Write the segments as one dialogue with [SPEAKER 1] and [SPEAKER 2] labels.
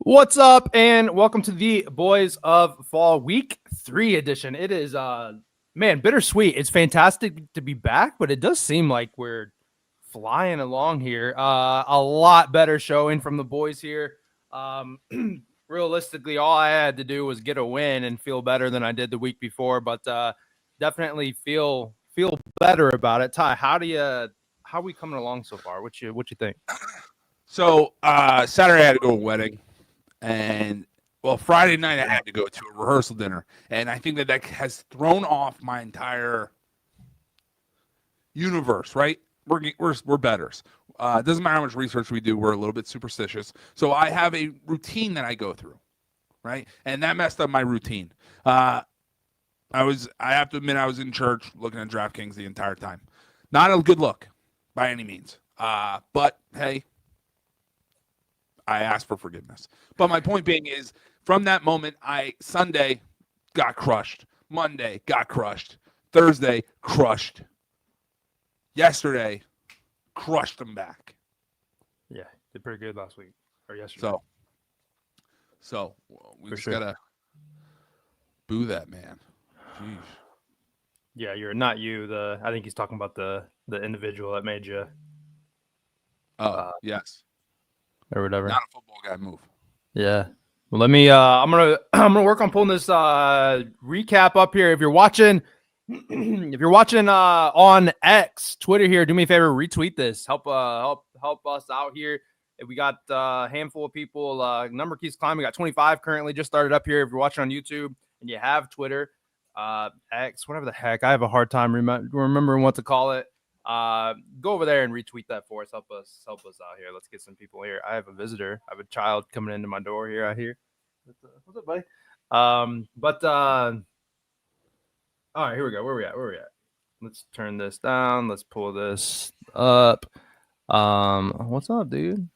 [SPEAKER 1] What's up, and welcome to the Boys of Fall Week 3 edition. It is, bittersweet. It's fantastic to be back, but it does seem like we're flying along here. A lot better showing from the boys here. Realistically, all I had to do was get a win and feel better than I did the week before, but definitely feel better about it. Ty, how are we coming along so far? What you think?
[SPEAKER 2] So Saturday I had to go to a wedding, and Friday night I had to go to a rehearsal dinner, and I think that has thrown off my entire universe. Right? We're betters. It doesn't matter how much research we do. We're a little bit superstitious. So I have a routine that I go through, right? And that messed up my routine. I have to admit, I was in church looking at DraftKings the entire time. Not a good look by any means. But hey, I asked for forgiveness. But my point being is, from that moment, Sunday got crushed. Monday got crushed. Thursday crushed. Yesterday crushed them back.
[SPEAKER 1] Yeah, did pretty good last week or yesterday.
[SPEAKER 2] So we just gotta boo that man. Jeez.
[SPEAKER 1] Yeah, not you. I think he's talking about the individual that made you.
[SPEAKER 2] Yes.
[SPEAKER 1] Or whatever.
[SPEAKER 2] Not a football guy move.
[SPEAKER 1] Yeah. Well, let me. I'm gonna work on pulling this recap up here. If you're watching, on X, Twitter here, do me a favor, retweet this. Help us out here. If we got a handful of people, number keeps climbing. We got 25 currently. Just started up here. If you're watching on YouTube and you have Twitter, X, whatever the heck, I have a hard time remembering what to call it. Go over there and retweet that for us. Help us out here. Let's get some people here. I have a visitor. I have a child coming into my door here. I hear. What's up, buddy? All right, here we go. Where we at? Let's turn this down. Let's pull this up. What's up, dude?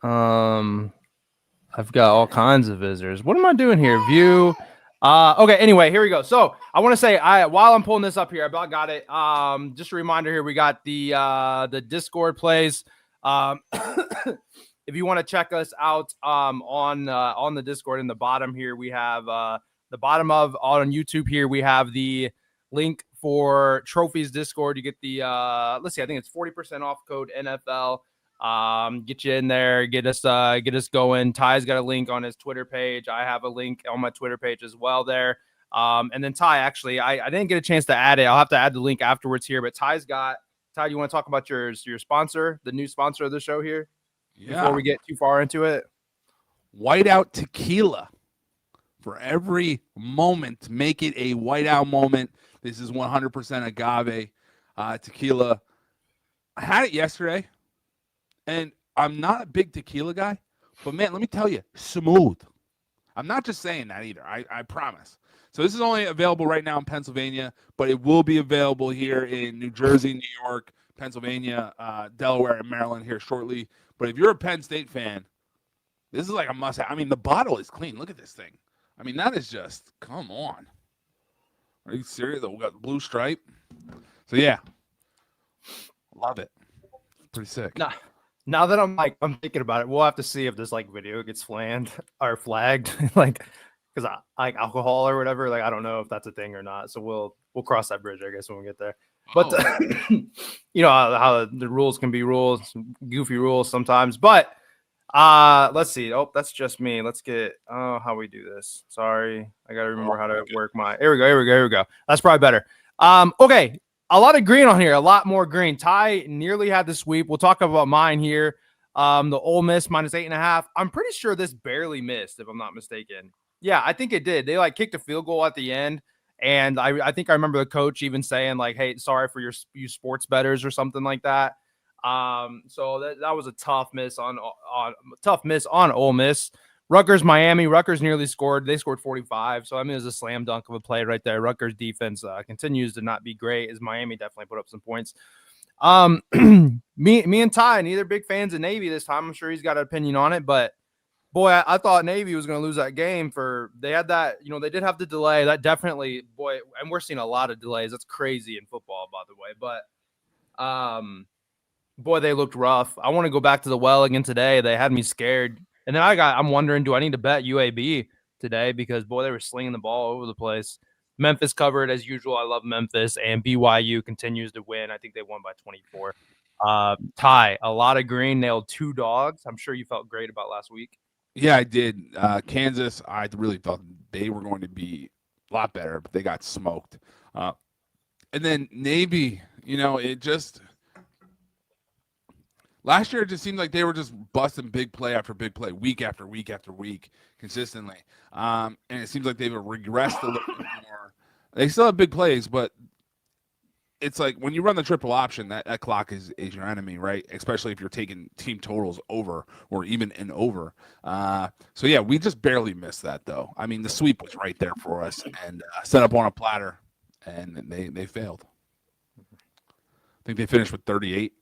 [SPEAKER 1] I've got all kinds of visitors. What am I doing here? View. Okay, anyway, here we go. So I want to say, while I'm pulling this up here, I about got it. Just a reminder here, we got the Discord plays. If you want to check us out on the Discord, in the bottom here, we have the bottom of on YouTube here, we have the link for Trophies Discord. You get the let's see, I think it's 40% off code NFL. Get you in there, get us going. Ty's got a link on his Twitter page. I have a link on my Twitter page as well there. And then Ty, actually, I didn't get a chance to add it. I'll have to add the link afterwards here. But Ty, you want to talk about your sponsor, the new sponsor of the show here? Yeah. Before we get too far into it.
[SPEAKER 2] Whiteout Tequila. For every moment, make it a whiteout moment. This is 100% agave tequila. I had it yesterday. And I'm not a big tequila guy, but man, let me tell you, smooth. I'm not just saying that either. I promise. So this is only available right now in Pennsylvania, but it will be available here in New Jersey, New York, Pennsylvania, Delaware, and Maryland here shortly. But if you're a Penn State fan, this is like a must-have. I mean, the bottle is clean. Look at this thing. I mean, that is just, come on. Are you serious? We got the blue stripe. So yeah, love it. Pretty sick.
[SPEAKER 1] Nah. Now that I'm thinking about it, we'll have to see if this video gets flagged, like, because I like alcohol or whatever. Like, I don't know if that's a thing or not. So we'll cross that bridge, I guess, when we get there. But you know how the rules can be rules, goofy rules sometimes. But let's see. Oh, that's just me. Let's get how we do this. Sorry, I gotta remember how to work my. Here we go. That's probably better. Okay. A lot of green on here, a lot more green. Ty nearly had the sweep. We'll talk about mine here. The Ole Miss -8.5. I'm pretty sure this barely missed, if I'm not mistaken. Yeah, I think it did. They kicked a field goal at the end, and I think I remember the coach even saying "Hey, sorry for you sports bettors" or something like that. So that was a tough miss on Ole Miss. Rutgers, Miami. Rutgers nearly scored. They scored 45. So, I mean, it was a slam dunk of a play right there. Rutgers defense continues to not be great, as Miami definitely put up some points. Me and Ty, neither big fans of Navy this time. I'm sure he's got an opinion on it. But, boy, I thought Navy was going to lose that game. They had that, they did have the delay. That definitely, boy, and we're seeing a lot of delays. That's crazy in football, by the way. But, boy, they looked rough. I want to go back to the well again today. They had me scared. And then I'm wondering, do I need to bet UAB today? Because, boy, they were slinging the ball over the place. Memphis covered as usual. I love Memphis. And BYU continues to win. I think they won by 24. Ty, a lot of green, nailed 2 dogs. I'm sure you felt great about last week.
[SPEAKER 2] Yeah, I did. Kansas, I really thought they were going to be a lot better, but they got smoked. And then Navy, it just last year it just seemed like they were just busting big play after big play, week after week after week, consistently. And it seems like they've regressed a little bit more. They still have big plays, but it's like when you run the triple option, that clock is your enemy, right? Especially if you're taking team totals over or even an over. So yeah, we just barely missed that though. I mean, the sweep was right there for us and set up on a platter, and they failed. I think they finished with 38.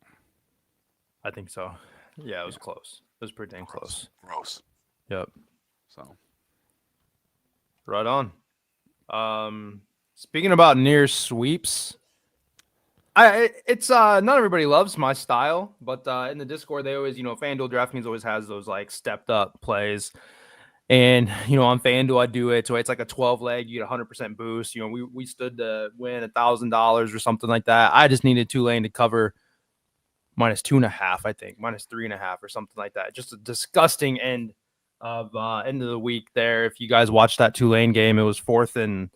[SPEAKER 1] I think so. Yeah, it was close. It was pretty dang close.
[SPEAKER 2] Gross.
[SPEAKER 1] Yep.
[SPEAKER 2] So
[SPEAKER 1] right on. Speaking about near sweeps. It's not everybody loves my style, but in the Discord they always, FanDuel DraftKings always has those like stepped up plays, and on FanDuel I do it so it's like a 12 leg, you get 100% boost. We stood to win $1,000 or something like that. I just needed Tulane to cover -2.5, I think -3.5 or something like that. Just a disgusting end of the week there. If you guys watched that Tulane game, it was fourth and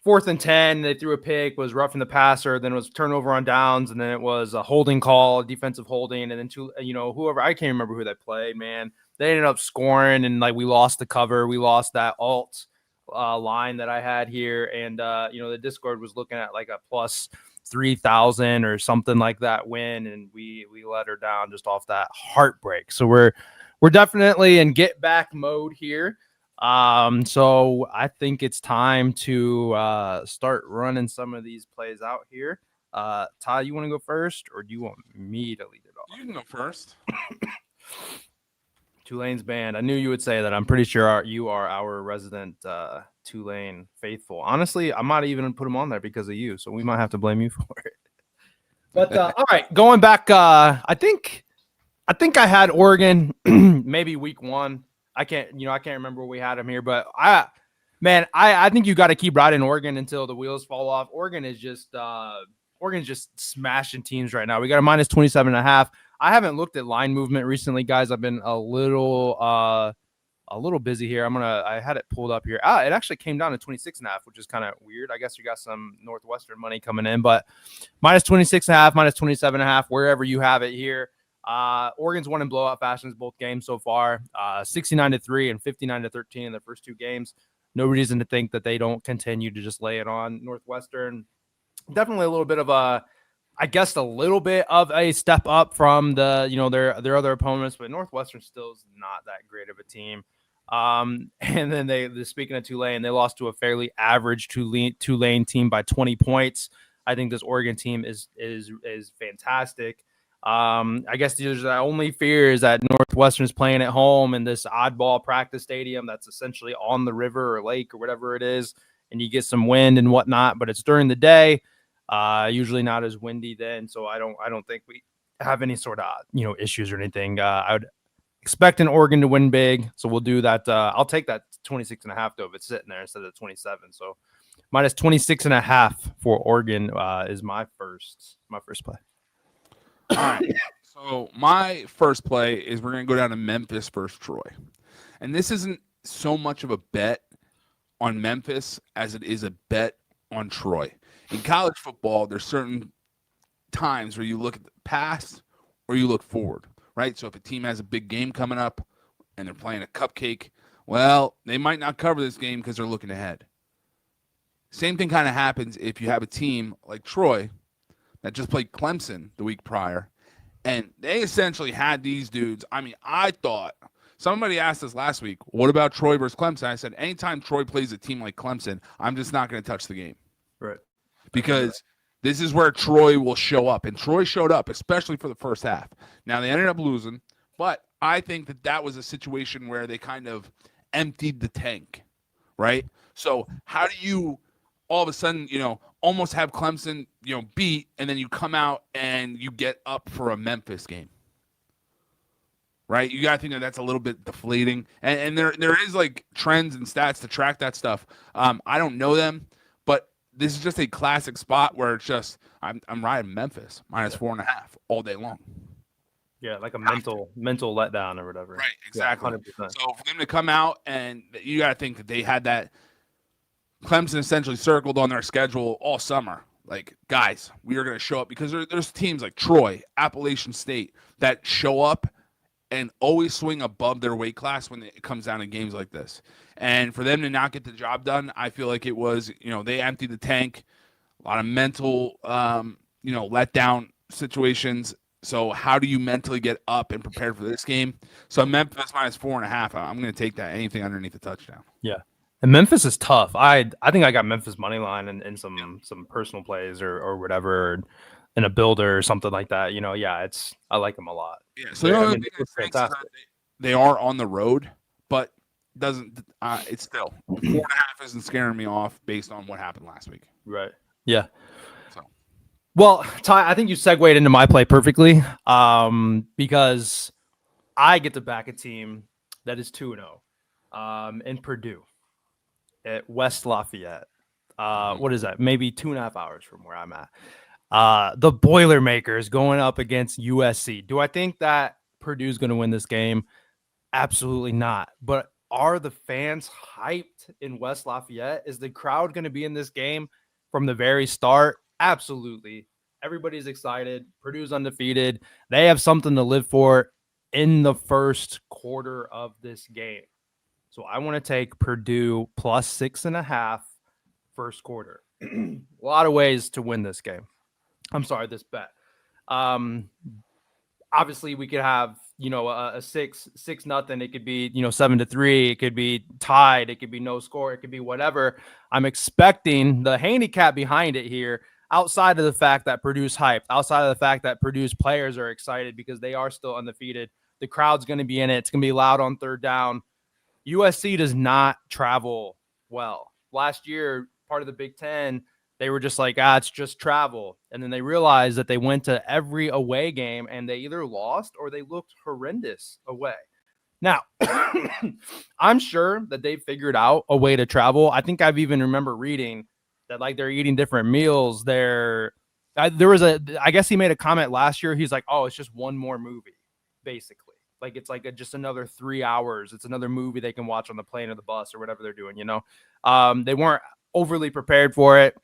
[SPEAKER 1] 10. They threw a pick, was roughing the passer, then it was turnover on downs, and then it was a holding call, defensive holding, and then whoever, I can't remember who they played, man. They ended up scoring, and like we lost the cover, we lost that alt line that I had here, and the Discord was looking at like a plus 3,000 or something like that win, and we let her down just off that heartbreak. So we're definitely in get back mode here. So I think it's time to start running some of these plays out here. Ty, you want to go first, or do you want me to lead it off?
[SPEAKER 2] You can go first.
[SPEAKER 1] Tulane's band. I knew you would say that. I'm pretty sure you are our resident Tulane faithful. Honestly, I might even put him on there because of you, so we might have to blame you for it. But all right, going back, I think I had Oregon maybe week 1. I can't remember where we had him here, but I think you got to keep riding Oregon until the wheels fall off. Oregon's just smashing teams right now. We got a -27.5. I haven't looked at line movement recently, guys. I've been a little busy here. I had it pulled up here. It actually came down to 26.5, which is kind of weird. I guess you got some Northwestern money coming in, but -26.5, -27.5, wherever you have it here. Oregon's won in blowout fashions both games so far, 69-3 and 59-13 in the first 2 games. No reason to think that they don't continue to just lay it on Northwestern. Definitely a little bit of a step up from their other opponents, but Northwestern still is not that great of a team. And then speaking of Tulane, they lost to a fairly average Tulane team by 20 points. I think this Oregon team is fantastic. I guess there's the only fear is that Northwestern's playing at home in this oddball practice stadium that's essentially on the river or lake or whatever it is, and you get some wind and whatnot, but it's during the day, usually not as windy then, so I don't think we have any sort of issues or anything. I would expect an Oregon to win big, so we'll do that. I'll take that 26.5 though if it's sitting there instead of 27. So -26.5 for Oregon is my first play.
[SPEAKER 2] All right. So my first play is we're going to go down to Memphis versus Troy. And this isn't so much of a bet on Memphis as it is a bet on Troy. In college football, there's certain times where you look at the past or you look forward, right? So if a team has a big game coming up and they're playing a cupcake, well, they might not cover this game because they're looking ahead. Same thing kind of happens if you have a team like Troy that just played Clemson the week prior, and they essentially had these dudes. I mean, I thought somebody asked us last week, what about Troy versus Clemson? I said, anytime Troy plays a team like Clemson, I'm just not going to touch the game.
[SPEAKER 1] Right.
[SPEAKER 2] Because this is where Troy will show up, and Troy showed up, especially for the first half. Now, they ended up losing, but I think that was a situation where they kind of emptied the tank, right? So how do you all of a sudden, almost have Clemson, beat, and then you come out and you get up for a Memphis game. Right? You got to think that that's a little bit deflating. And there is like trends and stats to track that stuff. I don't know them, but this is just a classic spot where it's just I'm riding Memphis minus 4.5 all day long.
[SPEAKER 1] Yeah, like a mental letdown or whatever.
[SPEAKER 2] Right, exactly.
[SPEAKER 1] Yeah, 100%.
[SPEAKER 2] So for them to come out, and you got to think that they had that Clemson essentially circled on their schedule all summer. Like, guys, we are going to show up because there's teams like Troy, Appalachian State that show up and always swing above their weight class when it comes down to games like this. And for them to not get the job done, I feel like it was, they emptied the tank, a lot of mental, letdown situations. So how do you mentally get up and prepared for this game? So Memphis minus 4.5. I'm going to take that. Anything underneath the touchdown.
[SPEAKER 1] Yeah. And Memphis is tough. I think I got Memphis money line and some personal plays or whatever in a builder or something like that. I like them a lot.
[SPEAKER 2] Yeah. So it's fantastic. They are on the road, but it's still 4.5 isn't scaring me off based on what happened last week.
[SPEAKER 1] Right. Yeah. Well, Ty, I think you segued into my play perfectly because I get to back a team that is 2-0 in Purdue at West Lafayette. What is that? Maybe 2.5 hours from where I'm at. The Boilermakers going up against USC. Do I think that Purdue's going to win this game? Absolutely not. But are the fans hyped in West Lafayette? Is the crowd going to be in this game from the very start? Absolutely. Everybody's excited. Purdue's undefeated. They have something to live for in the first quarter of this game. So I want to take Purdue plus 6.5 first quarter. A lot of ways to win this game. I'm sorry, this bet. Obviously, we could have, a 6-0. It could be, 7-3. It could be tied. It could be no score. It could be whatever. I'm expecting the handicap behind it here, outside of the fact that Purdue's hyped, outside of the fact that Purdue's players are excited because they are still undefeated. The crowd's going to be in it. It's going to be loud on third down. USC does not travel well. Last year, part of the Big Ten, they were just like, it's just travel. And then they realized that they went to every away game and they either lost or they looked horrendous away. Now, I'm sure that they figured out a way to travel. I think I've even remember reading that like they're eating different meals. I guess he made a comment last year. He's like, oh, it's just one more movie, basically. Like it's like just another 3 hours. It's another movie they can watch on the plane or the bus or whatever they're doing, They weren't overly prepared for it.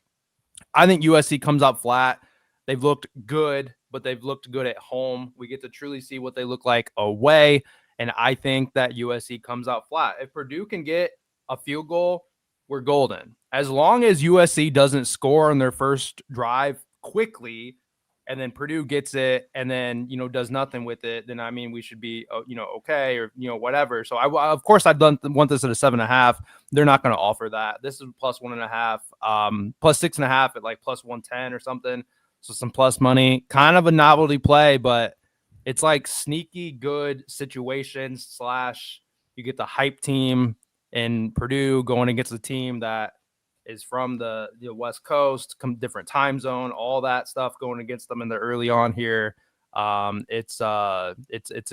[SPEAKER 1] I think USC comes out flat. They've looked good, but they've looked good at home. We get to truly see what they look like away. And I think that USC comes out flat. If Purdue can get a field goal, we're golden. As long as USC doesn't score on their first drive quickly, and then Purdue gets it and then, does nothing with it, then, we should be, okay or, whatever. So, of course, I'd want this at a 7.5. They're not going to offer that. This is plus 1.5, plus 6.5 at like plus 110 or something. So some plus money, kind of a novelty play, but it's like sneaky good situations / you get the hype team in Purdue going against a team that is from the West Coast, different time zone, all that stuff going against them in the early on here. It's a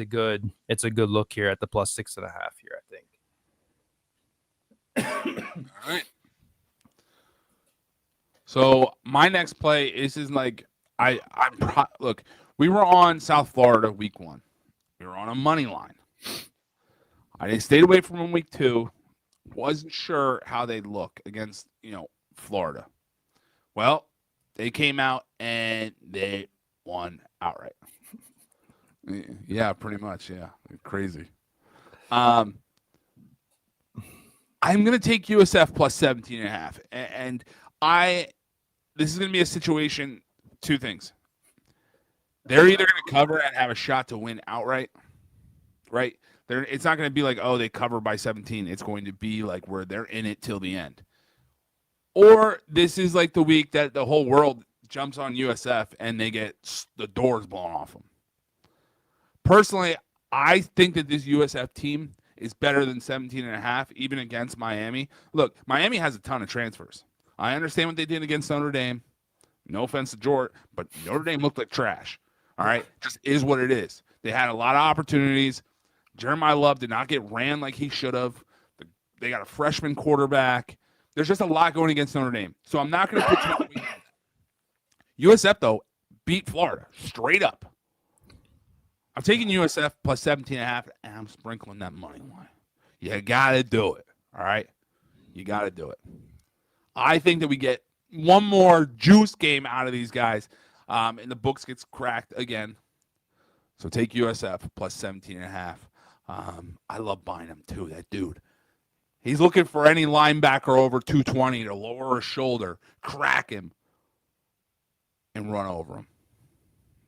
[SPEAKER 1] good look here at the plus 6.5 here,
[SPEAKER 2] I think. All right. So my next play is like look, we were on South Florida week 1. We were on a money line. I stayed away from them week 2. Wasn't sure how they'd look against, Florida. Well, they came out and they won outright. Yeah, pretty much. Yeah, crazy. I'm going to take USF plus 17.5. And this is going to be a situation, 2 things. They're either going to cover and have a shot to win outright, right? It's not going to be like, oh, they cover by 17. It's going to be like where they're in it till the end. Or this is like the week that the whole world jumps on USF and they get the doors blown off them. Personally, I think that this USF team is better than 17.5, even against Miami. Look, Miami has a ton of transfers. I understand what they did against Notre Dame. No offense to Jort, but Notre Dame looked like trash. All right? Just is what it is. They had a lot of opportunities. Jeremiah Love did not get ran like he should have. They got a freshman quarterback. There's just a lot going against Notre Dame. So I'm not going to put too much weight on that. USF, though, beat Florida straight up. I'm taking USF plus 17.5, and I'm sprinkling that money line. You got to do it, all right? You got to do it. I think that we get one more juice game out of these guys, and the books gets cracked again. So take USF plus 17.5. I love buying him, too, that dude. He's looking for any linebacker over 220 to lower his shoulder, crack him, and run over him.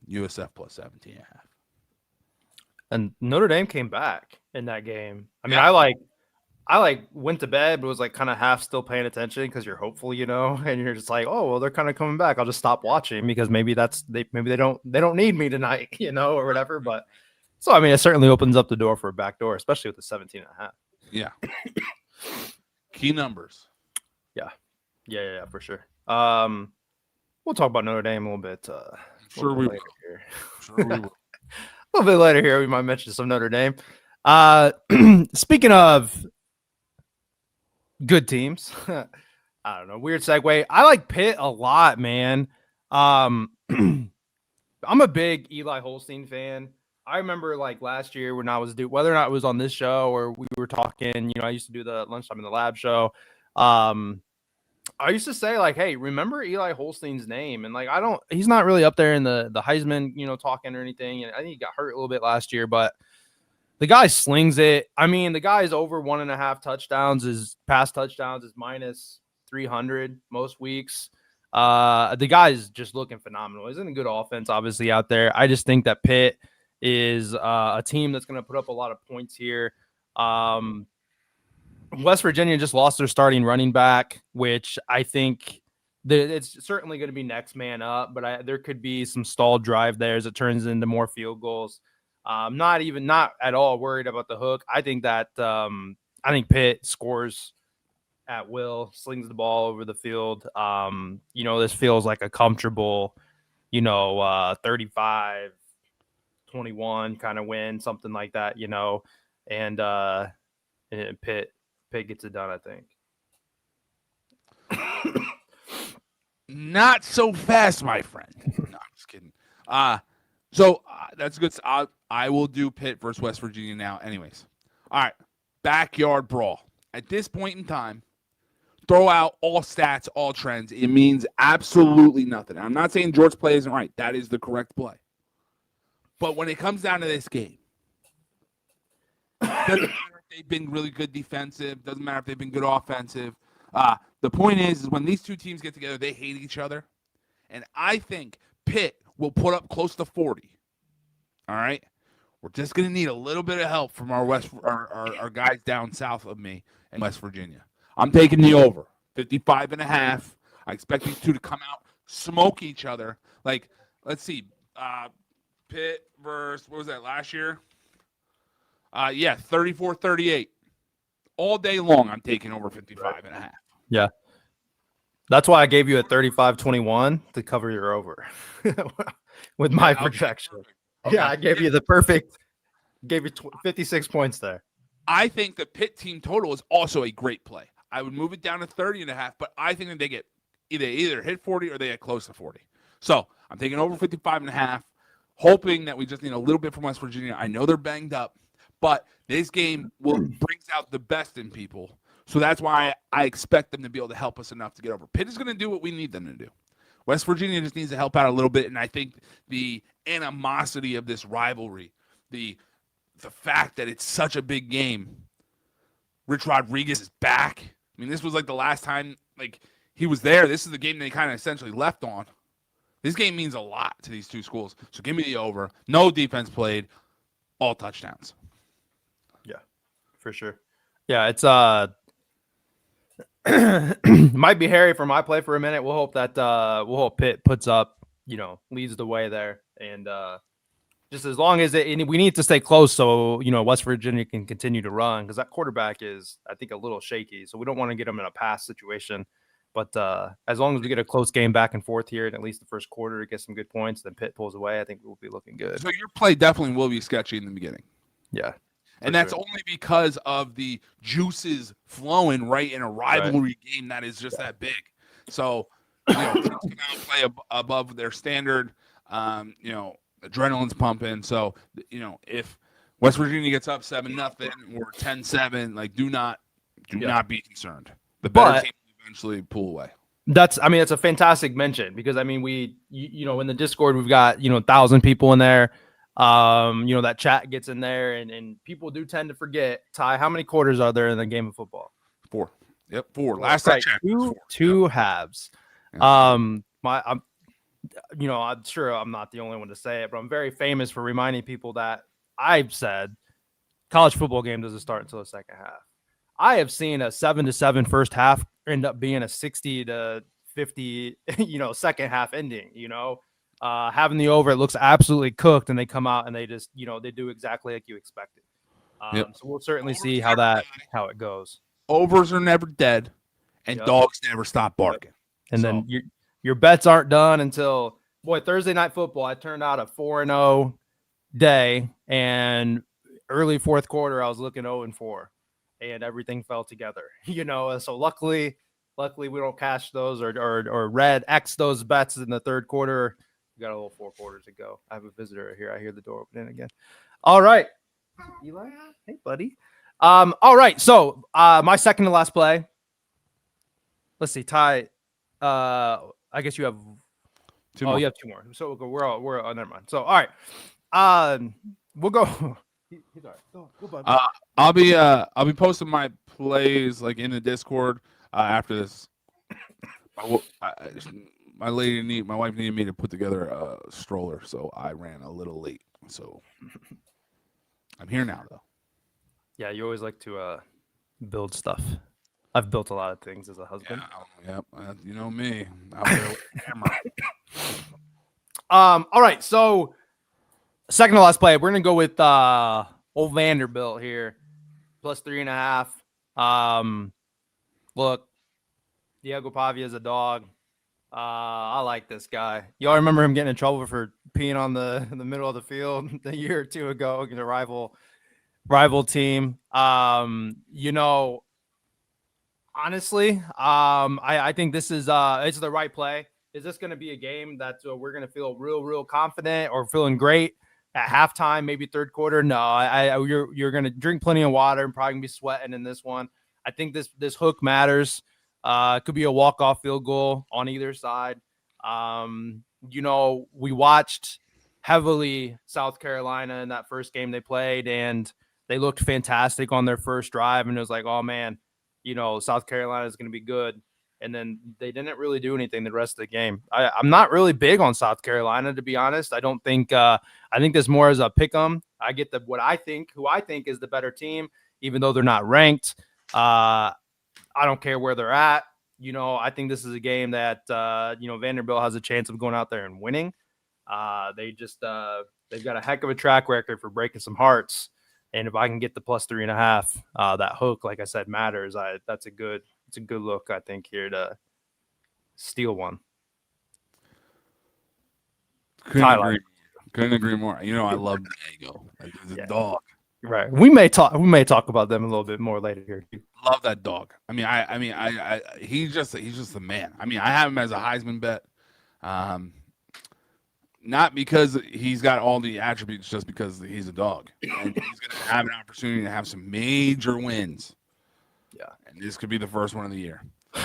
[SPEAKER 2] USF plus 17.5.
[SPEAKER 1] And Notre Dame came back in that game. I mean,
[SPEAKER 2] Yeah.
[SPEAKER 1] I went to bed, but was like kind of half still paying attention because you're hopeful, and you're just like, oh, well, they're kind of coming back. I'll just stop watching because maybe they don't need me tonight, or whatever. But so I mean, it certainly opens up the door for a back door, especially with the 17.5.
[SPEAKER 2] Yeah. Key numbers.
[SPEAKER 1] Yeah, for sure. We'll talk about Notre Dame a little bit.
[SPEAKER 2] Sure we will.
[SPEAKER 1] Here.
[SPEAKER 2] Sure we will.
[SPEAKER 1] A little bit later here, we might mention some Notre Dame. Speaking of good teams, I don't know, weird segue. I like Pitt a lot, man. I'm a big Eli Holstein fan. I remember like last year when I was whether or not it was on this show or we were talking, I used to do the lunchtime in the lab show. I used to say like, hey, remember Eli Holstein's name? And like, he's not really up there in the Heisman, talking or anything. And I think he got hurt a little bit last year, but the guy slings it. I mean, the guy's over 1.5 touchdowns. His pass touchdowns is minus 300 most weeks. The guy is just looking phenomenal. He's in a good offense, obviously, out there. I just think that Pitt is a team that's going to put up a lot of points here. West Virginia just lost their starting running back, which I think it's certainly going to be next man up, but there could be some stalled drive there as it turns into more field goals. Not at all worried about the hook. I think that I think Pitt scores at will, slings the ball over the field. This feels like a comfortable, 35-21 kind of win, something like that, and Pitt gets it done, I think.
[SPEAKER 2] Not so fast, my friend. No, I'm just kidding. So that's good. I will do Pitt versus West Virginia now. Anyways, all right, backyard brawl. At this point in time, throw out all stats, all trends. It means absolutely nothing. I'm not saying Jort's play isn't right. That is the correct play. But when it comes down to this game, doesn't matter if they've been really good defensive. Doesn't matter if they've been good offensive. The point is when these two teams get together, they hate each other. And I think Pitt will put up close to 40. All right? We're just going to need a little bit of help from our guys down south of me in West Virginia. I'm taking the over, 55.5. I expect these two to come out, smoke each other. Like, let's see, Pitt versus, what was that, last year? 34-38. All day long, I'm taking over 55.5.
[SPEAKER 1] Yeah. That's why I gave you a 35-21 to cover your over with my projection. Okay. Yeah, I gave you the perfect, gave you 56 points there.
[SPEAKER 2] I think the Pitt team total is also a great play. I would move it down to 30.5, but I think that they get either hit 40 or they get close to 40. So I'm taking over 55.5, hoping that we just need a little bit from West Virginia. I know they're banged up, but this game brings out the best in people. So that's why I expect them to be able to help us enough to get over. Pitt is going to do what we need them to do. West Virginia just needs to help out a little bit, and I think the animosity of this rivalry, the fact that it's such a big game, Rich Rodriguez is back. I mean, this was like the last time he was there. This is the game they kind of essentially left on. This game means a lot to these two schools. So give me the over. No defense played. All touchdowns.
[SPEAKER 1] Yeah, for sure. Yeah, it's might be hairy for my play for a minute. We'll hope that Pitt puts up, leads the way there, and just as long as we need to stay close, so West Virginia can continue to run because that quarterback is, I think, a little shaky. So we don't want to get him in a pass situation. But as long as we get a close game back and forth here in at least the first quarter to get some good points, then Pitt pulls away, I think we'll be looking good.
[SPEAKER 2] So your play definitely will be sketchy in the beginning.
[SPEAKER 1] Yeah.
[SPEAKER 2] And that's only because of the juices flowing right in a rivalry game that is just that big. So, teams come out and play above their standard. Adrenaline's pumping. So, if West Virginia gets up 7-0 or 10-7, like do not be concerned. The better team will eventually pull away.
[SPEAKER 1] That's a fantastic mention because we in the Discord we've got 1,000 people in there. That chat gets in there and people do tend to forget. Ty, how many quarters are there in the game of football?
[SPEAKER 2] 4. Yep, 4. Last I checked,
[SPEAKER 1] two halves. I'm sure I'm not the only one to say it, but I'm very famous for reminding people that I've said college football game doesn't start until the second half. I have seen a 7-7 first half end up being a 60-50, second half ending. Having the over, it looks absolutely cooked, and they come out and they just, they do exactly like you expected. So we'll certainly see how it goes.
[SPEAKER 2] Overs are never dead, and dogs never stop barking.
[SPEAKER 1] And then your bets aren't done until Thursday night football. I turned out a 4-0 day, and early fourth quarter I was looking 0-4, and everything fell together. So luckily we don't cash those or red X those bets in the third quarter. We got a little 4 quarters to go. I have a visitor here. I hear the door opening again. All right, Eli. Hey, buddy. All right. So my second to last play. Let's see, Ty. I guess you have 2 more. You have 2 more. So we're never mind. So all right. We'll go. He's all right. Go, buddy.
[SPEAKER 2] I'll be posting my plays like in the Discord after this. My wife needed me to put together a stroller, so I ran a little late. So I'm here now, though.
[SPEAKER 1] Yeah, you always like to build stuff. I've built a lot of things as a husband.
[SPEAKER 2] Yeah, you know me. Out there with the camera.
[SPEAKER 1] All right, so second to last play, we're gonna go with old Vanderbilt here, plus 3.5. Look, Diego Pavia is a dog. I like this guy. Y'all remember him getting in trouble for peeing on in the middle of the field a year or two ago against a rival team. Honestly, I think this is it's the right play. Is this going to be a game that we're going to feel real confident or feeling great at halftime, maybe third quarter? No, you're going to drink plenty of water and probably gonna be sweating in this one. I think this hook matters. It could be a walk-off field goal on either side. We watched heavily South Carolina in that first game they played, and they looked fantastic on their first drive. And it was like, oh man, South Carolina is going to be good. And then they didn't really do anything the rest of the game. I'm not really big on South Carolina, to be honest. I don't think I think this more as a pick 'em. I get who I think is the better team, even though they're not ranked. I don't care where they're at. I think this is a game that, Vanderbilt has a chance of going out there and winning. They've got a heck of a track record for breaking some hearts. And if I can get the plus 3.5, that hook, like I said, matters. It's a good look, I think, here to steal one.
[SPEAKER 2] Couldn't agree more. I love Diego. He's a dog.
[SPEAKER 1] Right. We may talk about them a little bit more later here.
[SPEAKER 2] Love that dog. He's just the man. I have him as a Heisman bet. Not because he's got all the attributes, just because he's a dog. And he's going to have an opportunity to have some major wins.
[SPEAKER 1] Yeah.
[SPEAKER 2] And this could be the first one of the year.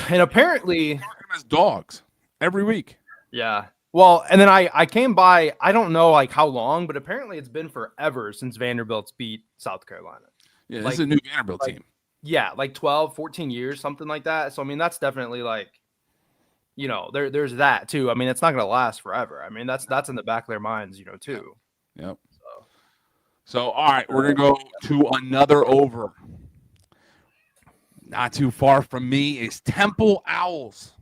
[SPEAKER 1] And apparently,
[SPEAKER 2] as dogs every week.
[SPEAKER 1] Yeah. Well, and then I came by, I don't know how long, but apparently it's been forever since Vanderbilt's beat South Carolina.
[SPEAKER 2] Yeah, this is a new Vanderbilt team.
[SPEAKER 1] Yeah, 12, 14 years, something like that. So, that's definitely there's that too. It's not going to last forever. That's in the back of their minds, too.
[SPEAKER 2] Yep. So, all right, we're going to go to another over. Not too far from me is Temple Owls.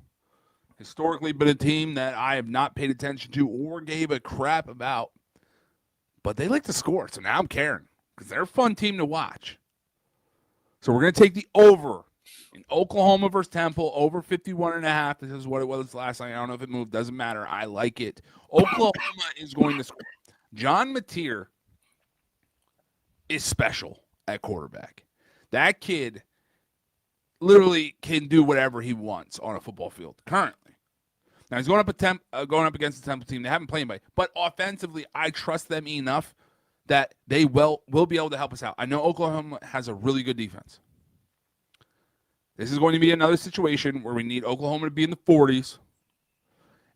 [SPEAKER 2] Historically been a team that I have not paid attention to or gave a crap about. But they like to score, so now I'm caring because they're a fun team to watch. So we're going to take the over In Oklahoma versus Temple, over 51.5. This is what it was last night. I don't know if it moved. Doesn't matter. I like it. Oklahoma is going to score. John Mateer is special at quarterback. That kid literally can do whatever he wants on a football field currently. Now he's going up against the Temple team. They haven't played anybody, but offensively, I trust them enough that they will be able to help us out. I know Oklahoma has a really good defense. This is going to be another situation where we need Oklahoma to be in the 40s,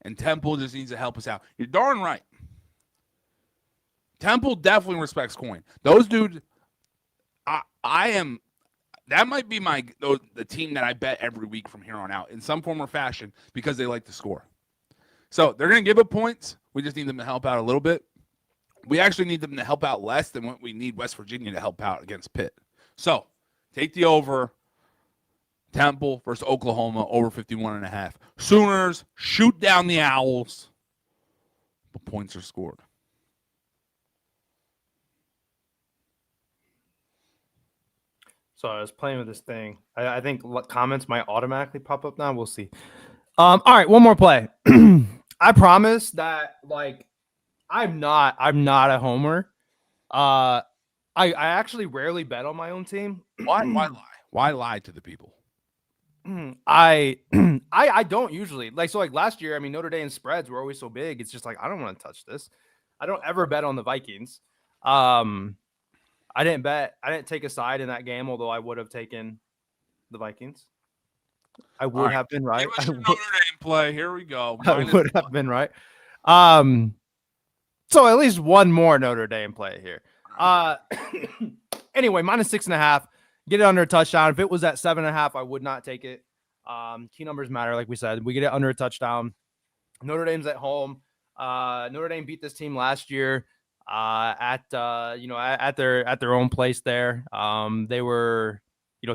[SPEAKER 2] and Temple just needs to help us out. You're darn right. Temple definitely respects coin. Those dudes, I am. That might be the team that I bet every week from here on out in some form or fashion because they like to score. So they're going to give up points. We just need them to help out a little bit. We actually need them to help out less than what we need West Virginia to help out against Pitt. So take the over. Temple versus Oklahoma, over 51.5. Sooners shoot down the Owls, but points are scored.
[SPEAKER 1] So I was playing with this thing. I think comments might automatically pop up now. We'll see. All right, one more play. I promise that I'm not a homer. I actually rarely bet on my own team.
[SPEAKER 2] Why lie? Why lie to the people?
[SPEAKER 1] I don't usually like last year. I mean, Notre Dame spreads were always so big. It's just like I don't want to touch this. I don't ever bet on the Vikings. I didn't take a side in that game, although I would have taken the Vikings. I would have been right.
[SPEAKER 2] Give us your Notre Dame play. Here we go.
[SPEAKER 1] I would have been right. So at least one more Notre Dame play here. Anyway, -6.5. Get it under a touchdown. If it was at 7.5, I would not take it. Key numbers matter, like we said. We get it under a touchdown. Notre Dame's at home. Notre Dame beat this team last year at their own place there. They were,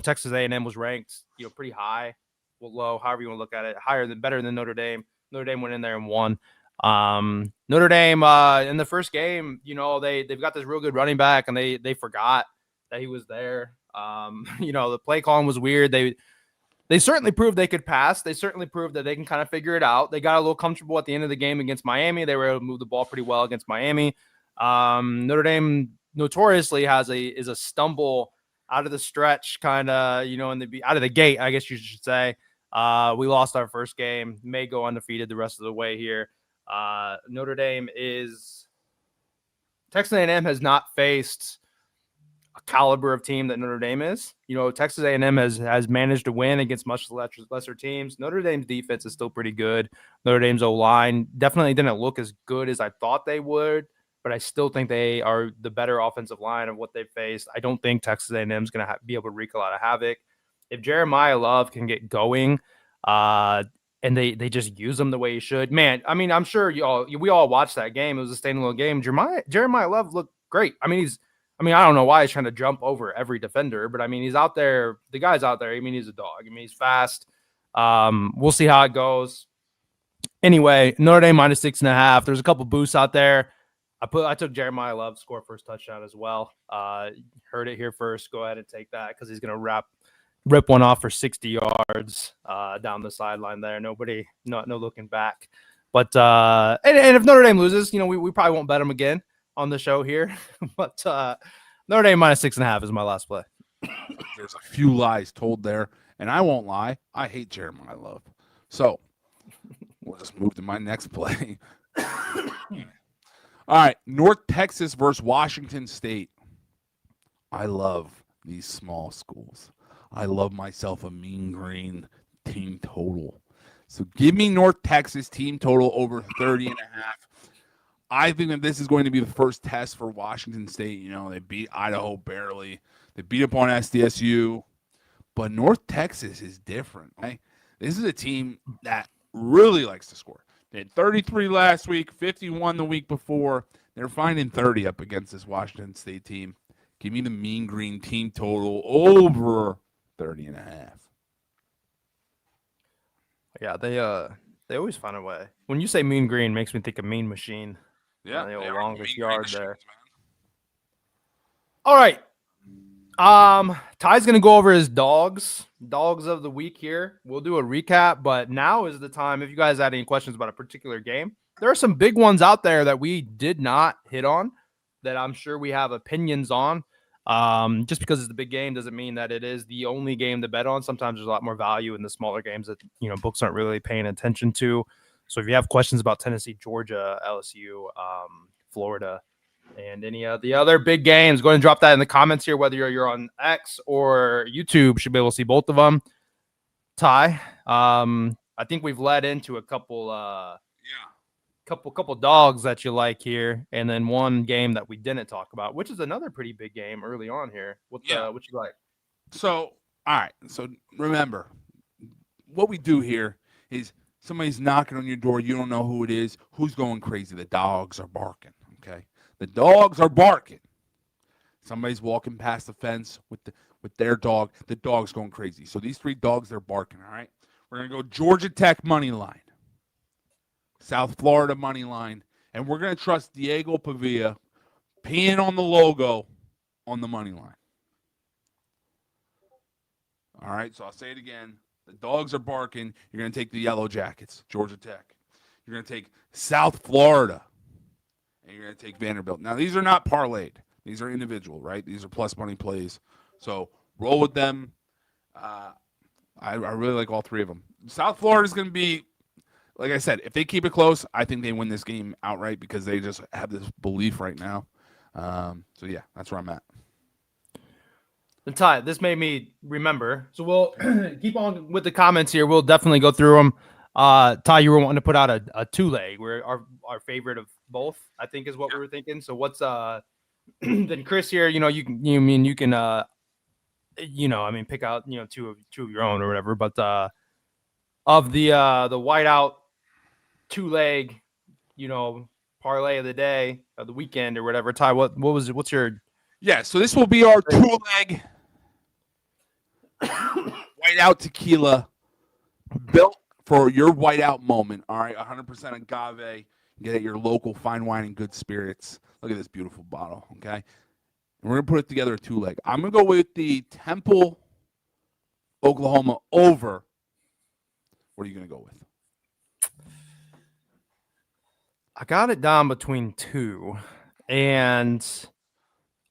[SPEAKER 1] Texas A&M was ranked, pretty high, low, however you want to look at it, better than Notre Dame. Notre Dame went in there and won. Notre Dame in the first game, they've got this real good running back, and they forgot that he was there. The play calling was weird. They certainly proved they could pass. They certainly proved that they can kind of figure it out. They got a little comfortable at the end of the game against Miami. They were able to move the ball pretty well against Miami. Notre Dame notoriously is a stumble out of the stretch, kind of, out of the gate, I guess you should say. We lost our first game, may go undefeated the rest of the way here. Notre Dame Texas A&M has not faced a caliber of team that Notre Dame is. Texas A&M has managed to win against much lesser teams. Notre Dame's defense is still pretty good. Notre Dame's O-line definitely didn't look as good as I thought they would, but I still think they are the better offensive line of what they've faced. I don't think Texas A&M is going to be able to wreak a lot of havoc. If Jeremiah Love can get going, and they just use him the way he should, man. I mean, I'm sure we all watched that game. It was a standalone game. Jeremiah Love looked great. I don't know why he's trying to jump over every defender, but he's out there. The guy's out there. He's a dog. He's fast. We'll see how it goes. Anyway, Notre Dame -6.5. There's a couple boosts out there. I took Jeremiah Love to score first touchdown as well. Heard it here first. Go ahead and take that because he's gonna rip one off for 60 yards down the sideline there. No looking back. But and if Notre Dame loses, we probably won't bet them again on the show here. But Notre Dame -6.5 is my last play.
[SPEAKER 2] There's a few lies told there, and I won't lie. I hate Jeremiah Love. So we'll just move to my next play. All right, North Texas versus Washington State. I love these small schools. I love myself a mean green team total. So give me North Texas team total over 30.5. I think that this is going to be the first test for Washington State. They beat Idaho barely. They beat up on SDSU. But North Texas is different, right? This is a team that really likes to score. They had 33 last week, 51 the week before. They're finding 30 up against this Washington State team. Give me the mean green team total over 30.5.
[SPEAKER 1] Yeah, they always find a way. When you say mean green, makes me think of Mean Machine.
[SPEAKER 2] Yeah,
[SPEAKER 1] the longest yard there.
[SPEAKER 2] Man.
[SPEAKER 1] All right. Ty's gonna go over his dogs of the week here. We'll do a recap, but now is the time. If you guys had any questions about a particular game, there are some big ones out there that we did not hit on that I'm sure we have opinions on. Just because it's the big game doesn't mean that it is the only game to bet on. Sometimes there's a lot more value in the smaller games that books aren't really paying attention to. So if you have questions about Tennessee, Georgia, LSU, Florida, and any of the other big games, go ahead and drop that in the comments here, whether you're on X or YouTube. Should be able to see both of them. Ty, I think we've led into a couple dogs that you like here, and then one game that we didn't talk about, which is another pretty big game early on here. What you like?
[SPEAKER 2] So, all right. So remember, what we do here is somebody's knocking on your door. You don't know who it is. Who's going crazy? The dogs are barking. Okay. The dogs are barking. Somebody's walking past the fence with their dog. The dog's going crazy. So these 3 dogs, they're barking, all right? We're going to go Georgia Tech money line, South Florida money line, and we're going to trust Diego Pavia peeing on the logo on the money line. All right, so I'll say it again. The dogs are barking. You're going to take the Yellow Jackets, Georgia Tech. You're going to take South Florida. And you're going to take Vanderbilt. Now, these are not parlayed. These are individual, right? These are plus money plays. So roll with them. I really like all 3 of them. South Florida is going to be, like I said, if they keep it close, I think they win this game outright because they just have this belief right now. So, yeah, that's where I'm at.
[SPEAKER 1] And Ty, this made me remember. So we'll keep on with the comments here. We'll definitely go through them. Ty, you were wanting to put out a 2-leg. We're our favorite of both, I think, is what we were thinking. So what's then Chris here? You can pick out two of your own or whatever. But of the whiteout 2-leg, parlay of the day of the weekend or whatever. Ty, what's your?
[SPEAKER 2] Yeah, so this will be our 2-leg whiteout tequila built for your whiteout moment. All right, 100% agave. Get at your local fine wine and good spirits. Look at this beautiful bottle, okay? And we're going to put it together a 2-leg. I'm going to go with the Temple, Oklahoma over. What are you going to go with?
[SPEAKER 1] I got it down between 2. And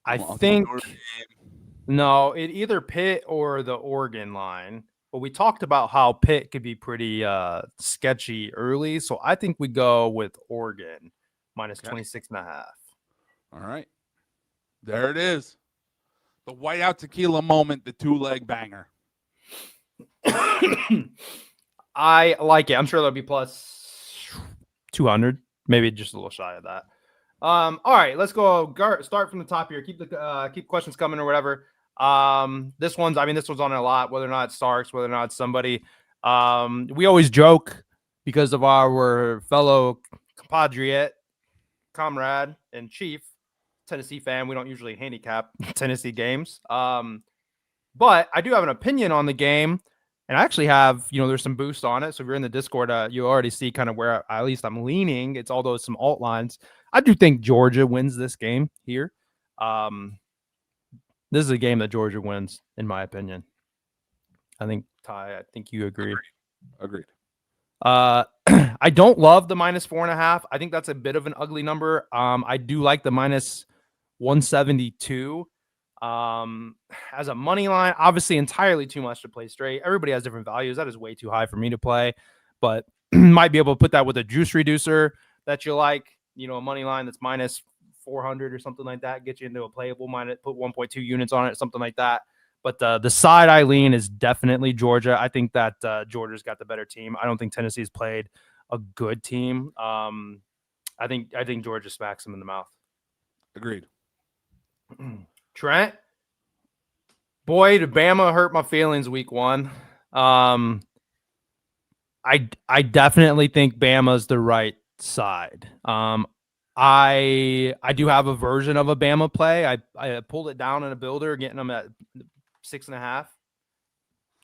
[SPEAKER 1] I think no, it either Pitt or the Oregon line. But we talked about how Pitt could be pretty sketchy early. So I think we go with Oregon minus 26.5.
[SPEAKER 2] All right. There it is. The whiteout tequila moment, the 2-leg banger.
[SPEAKER 1] I like it. I'm sure that'll be plus 200, maybe just a little shy of that. All right, let's go. Start from the top here. Keep questions coming or whatever. This one's on a lot, whether or not it's Starks, whether or not it's somebody. We always joke because of our fellow comrade and chief Tennessee fan. We don't usually handicap Tennessee games. But I do have an opinion on the game, and I actually have, there's some boost on it. So if you're in the Discord, you already see kind of where at least I'm leaning. It's all those some alt lines. I do think Georgia wins this game here. This is a game that Georgia wins, in my opinion. I think, Ty, you agree.
[SPEAKER 2] Agreed.
[SPEAKER 1] I don't love the minus 4.5. I think that's a bit of an ugly number. I do like the minus 172. As a money line, obviously entirely too much to play straight. Everybody has different values. That is way too high for me to play, but might be able to put that with a juice reducer that you like, a money line that's minus 400 or something like that, get you into a playable minus, put 1.2 units on it, something like that. But the side I lean is definitely Georgia. I think that Georgia's got the better team. I don't think Tennessee's played a good team. I think Georgia smacks them in the mouth.
[SPEAKER 2] Agreed.
[SPEAKER 1] Trent, boy, did Bama hurt my feelings week 1. I definitely think Bama's the right side. I do have a version of a Bama play. I pulled it down in a builder, getting them at 6.5.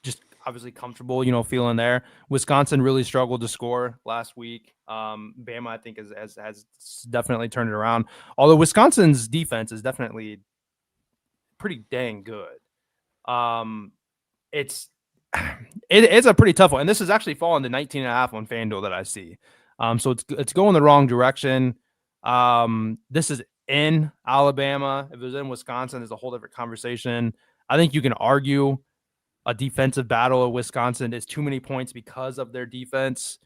[SPEAKER 1] Just obviously comfortable, feeling there. Wisconsin really struggled to score last week. Bama, I think, has definitely turned it around. Although Wisconsin's defense is definitely pretty dang good. It's it's a pretty tough one, and this is actually falling to 19.5 on FanDuel that I see. So it's going the wrong direction. This is in Alabama. If it was in Wisconsin, it's a whole different conversation. I think you can argue a defensive battle of Wisconsin is too many points because of their defense.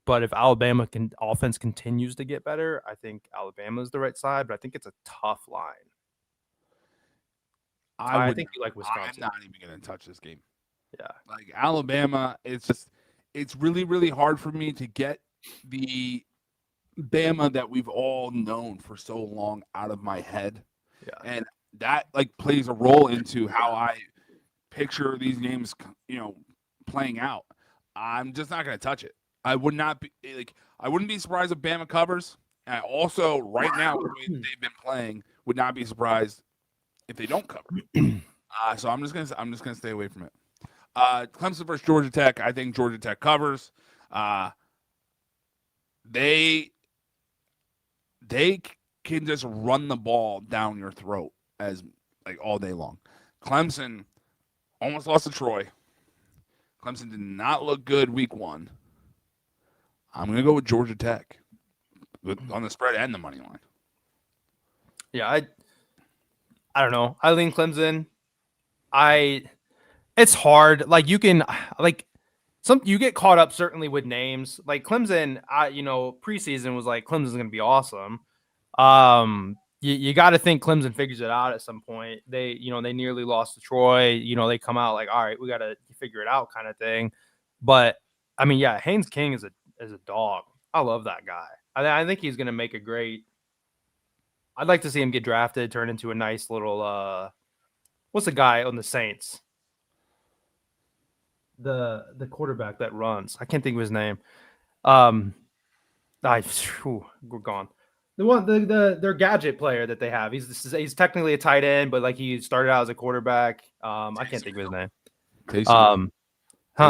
[SPEAKER 1] But if Alabama offense continues to get better, I think Alabama is the right side. But I think it's a tough line. I think you like Wisconsin.
[SPEAKER 2] I'm not even going to touch this game.
[SPEAKER 1] Yeah,
[SPEAKER 2] like Alabama, it's really, really hard for me to get the Bama that we've all known for so long out of my head.
[SPEAKER 1] Yeah.
[SPEAKER 2] And that like plays a role into how I picture these games, playing out. I'm just not going to touch it. I would not be I wouldn't be surprised if Bama covers. And I also, right now, the way they've been playing, would not be surprised if they don't cover. So I'm just gonna stay away from it. Clemson versus Georgia Tech. I think Georgia Tech covers. They can just run the ball down your throat as all day long. Clemson almost lost to Troy. Clemson did not look good week 1. I'm gonna go with Georgia Tech on the spread and the money line.
[SPEAKER 1] Yeah, I don't know. I lean Clemson. It's hard. You can you get caught up certainly with names. Like Clemson, preseason was Clemson's going to be awesome. You got to think Clemson figures it out at some point. They nearly lost to Troy. They come out all right, we got to figure it out kind of thing. But I mean, yeah, Haynes King is a dog. I love that guy. I think he's going to make a great. I'd like to see him get drafted, turn into a nice little. What's the guy on the Saints? The quarterback that runs. I can't think of his name. We're gone. Their gadget player that they have. He's technically a tight end, but he started out as a quarterback. I can't think of his name.
[SPEAKER 2] Taysom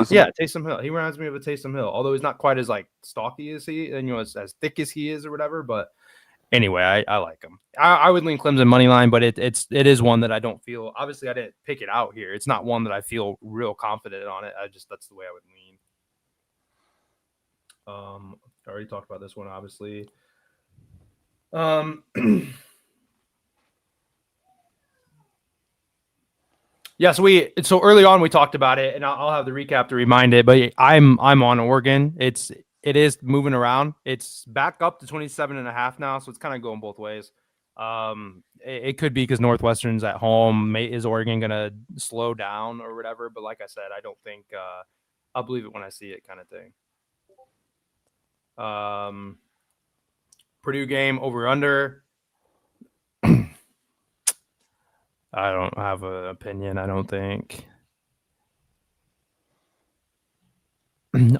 [SPEAKER 1] yeah, Taysom Hill. He reminds me of a Taysom Hill, although he's not quite as stocky as he, and as thick as he is or whatever. But anyway, I like him. I would lean Clemson money line, but it is one that I don't feel. Obviously, I didn't pick it out here. It's not one that I feel real confident on it. That's the way I would lean. I already talked about this one, obviously. Yeah, so early on we talked about it, and I'll have the recap to remind it. But I'm on Oregon. It is moving around. It's back up to 27.5 now, so it's kind of going both ways. It could be because Northwestern's at home. Is Oregon gonna slow down or whatever? But like I said, I don't think I'll believe it when I see it, kind of thing. Purdue game over under. I don't have an opinion. I don't think.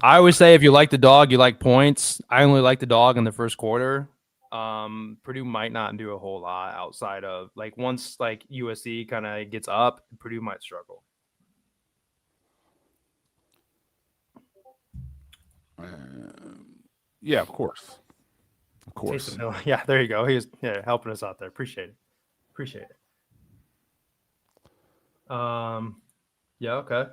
[SPEAKER 1] I always say if you like the dog, you like points. I only like the dog in the first quarter. Purdue might not do a whole lot outside of once USC kind of gets up, Purdue might struggle.
[SPEAKER 2] Yeah, of course.
[SPEAKER 1] Yeah, there you go. He's helping us out there. Appreciate it. Yeah, okay.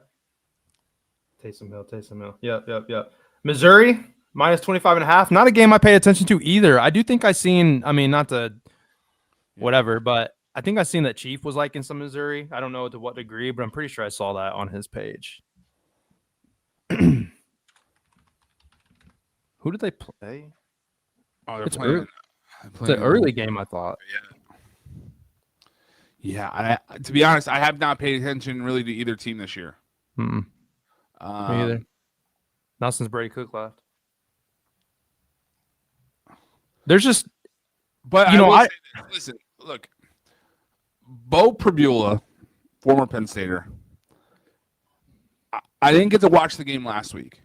[SPEAKER 1] Taysom Hill. Yep. Missouri minus 25.5. Not a game I pay attention to either. I do think not to whatever, but I think I seen that Chief was in some Missouri. I don't know to what degree, but I'm pretty sure I saw that on his page. Who did they play?
[SPEAKER 2] Oh,
[SPEAKER 1] it's early. It's an early game, I thought.
[SPEAKER 2] Yeah. To be honest, I have not paid attention really to either team this year.
[SPEAKER 1] Me either. Not since Brady Cook left. There's just,
[SPEAKER 2] but listen, look, Bo Prabula, former Penn Stater. I didn't get to watch the game last week,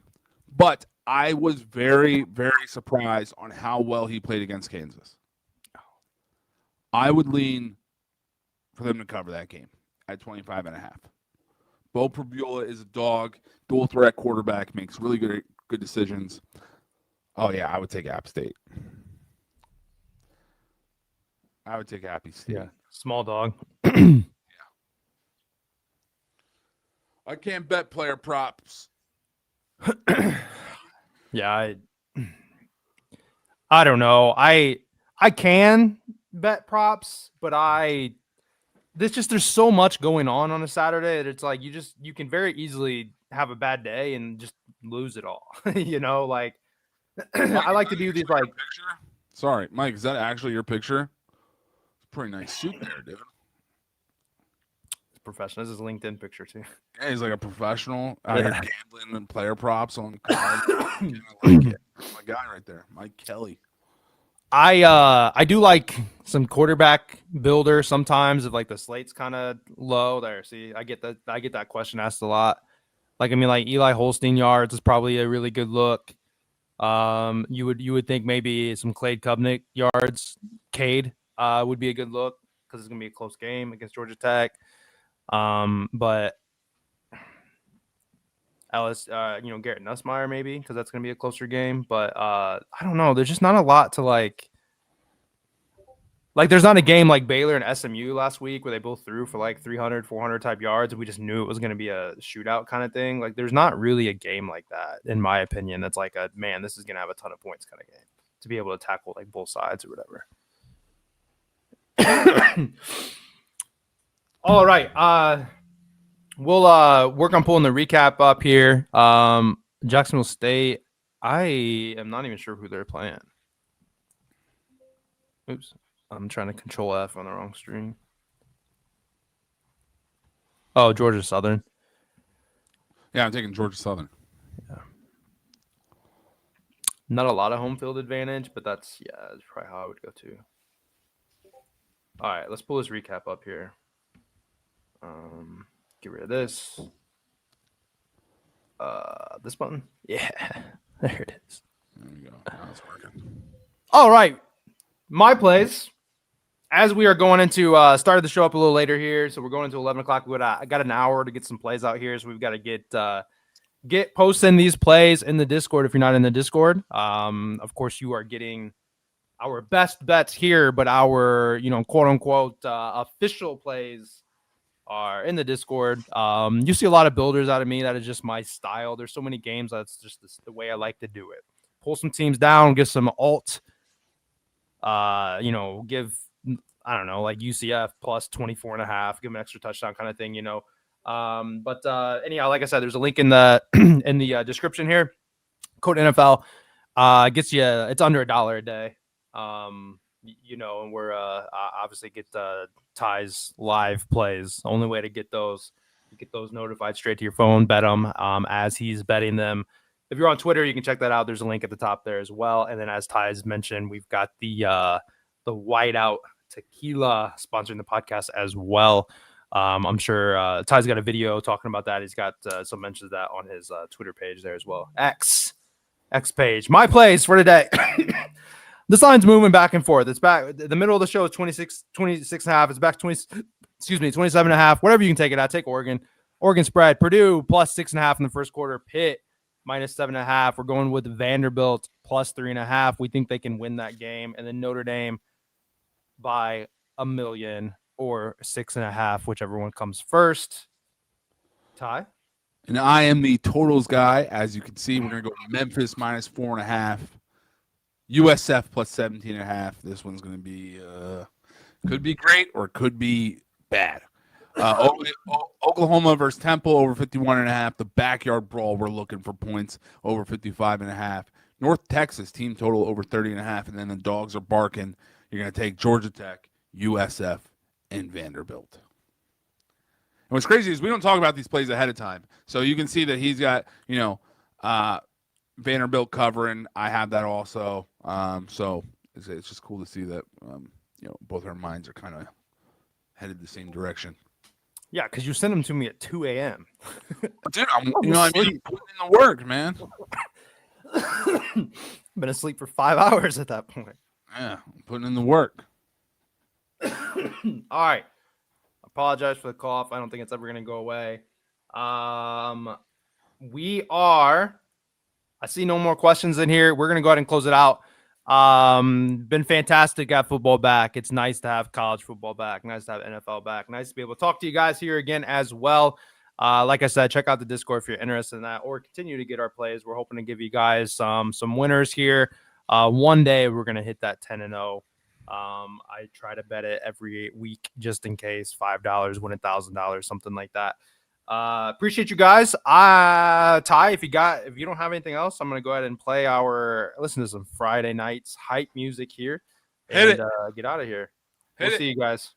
[SPEAKER 2] but I was very, very surprised on how well he played against Kansas. I would lean for them to cover that game at 25.5. Bo Prabula is a dog, dual threat quarterback, makes really good decisions. Oh yeah, I would take App State. I would take Appy State.
[SPEAKER 1] Yeah, small dog.
[SPEAKER 2] I can't bet player props.
[SPEAKER 1] Yeah, I don't know. I can bet props, but there's so much going on a Saturday that it's like you can very easily have a bad day and just lose it all. Like
[SPEAKER 2] Mike,
[SPEAKER 1] I like to do these like
[SPEAKER 2] picture. Sorry, Mike, is that actually your picture? It's a pretty nice suit there, dude.
[SPEAKER 1] professional. This is a LinkedIn picture too.
[SPEAKER 2] Yeah, he's like a professional out here gambling and player props on cards. I like it. My guy right there, Mike Kelly.
[SPEAKER 1] I do like some quarterback builder sometimes if like the slate's kind of low there. See, I get that question asked a lot. Like like Eli Holstein yards is probably a really good look. You would think maybe some Cade Kubnik yards, would be a good look because it's gonna be a close game against Georgia Tech. But Ellis, Garrett Nussmeier maybe because that's gonna be a closer game. But I don't know. There's just not a lot to like. Like, there's not a game like Baylor and SMU last week where they both threw for like 300, 400 type yards. And we just knew it was going to be a shootout kind of thing. Like, there's not really a game like that, in my opinion. That's like this is going to have a ton of points kind of game to be able to tackle like both sides or whatever. All right. We'll work on pulling the recap up here. Jacksonville State. I am not even sure who they're playing. Oops. I'm trying to control F on the wrong screen. Oh, Georgia Southern.
[SPEAKER 2] Yeah, I'm taking Georgia Southern.
[SPEAKER 1] Yeah. Not a lot of home field advantage, but that's probably how I would go too. All right, let's pull this recap up here. Get rid of this. This button. Yeah, there it is.
[SPEAKER 2] There we go. Now it's working.
[SPEAKER 1] All right, my plays. As we are going into started the show up a little later here, so we're going into 11 o'clock. I got an hour to get some plays out here, so we've got to get posting these plays in the Discord. If you're not in the Discord, of course you are getting our best bets here, but our quote unquote official plays are in the Discord. You see a lot of builders out of me. That is just my style. There's so many games that's just the way I like to do it. Pull some teams down, get some alt. Give. I don't know, like UCF plus 24.5, give them an extra touchdown kind of thing, But anyhow, like I said, there's a link in the in the description here. Code NFL gets you. It's under $1 a day. And we're obviously get Ty's live plays. The only way to get those, you get those notified straight to your phone. Bet them as he's betting them. If you're on Twitter, you can check that out. There's a link at the top there as well. And then as Ty's mentioned, we've got the whiteout tequila sponsoring the podcast as well. I'm sure Ty's got a video talking about that. He's got some mentions of that on his Twitter page there as well. X page. My plays for today. This line's moving back and forth. It's back. The middle of the show is 26 and a half. It's back 27 and a half. Whatever you can take it out. Take Oregon. Oregon spread. Purdue plus 6.5 in the first quarter. Pitt minus 7.5. We're going with Vanderbilt plus 3.5. We think they can win that game. And then Notre Dame by 1 million or 6.5, whichever one comes first. Ty?
[SPEAKER 2] And I am the totals guy. As you can see, we're going to go Memphis minus 4.5. USF plus 17.5. This one's going to be could be great or could be bad. Oklahoma versus Temple over 51.5. The backyard brawl, we're looking for points over 55.5. North Texas team total over 30.5. And then the dogs are barking. You're going to take Georgia Tech, USF, and Vanderbilt. And what's crazy is we don't talk about these plays ahead of time. So you can see that he's got, Vanderbilt covering. I have that also. So it's just cool to see that, both our minds are kind of headed the same direction.
[SPEAKER 1] Yeah, because you sent them to me at 2 a.m.
[SPEAKER 2] Dude, I'm putting in the work, man.
[SPEAKER 1] Been asleep for 5 hours at that point.
[SPEAKER 2] Yeah, I'm putting in the work.
[SPEAKER 1] All right. Apologize for the cough. I don't think it's ever going to go away. I see no more questions in here. We're going to go ahead and close it out. Been fantastic at football back. It's nice to have college football back. Nice to have NFL back. Nice to be able to talk to you guys here again as well. Like I said, check out the Discord if you're interested in that, or continue to get our plays. We're hoping to give you guys some winners here. One day we're gonna hit that 10-0. I try to bet it every week just in case. $5 win $1,000, something like that. Appreciate you guys. Ty, if you don't have anything else, I'm gonna go ahead and listen to some Friday nights hype music here and get out of here. We'll see you guys.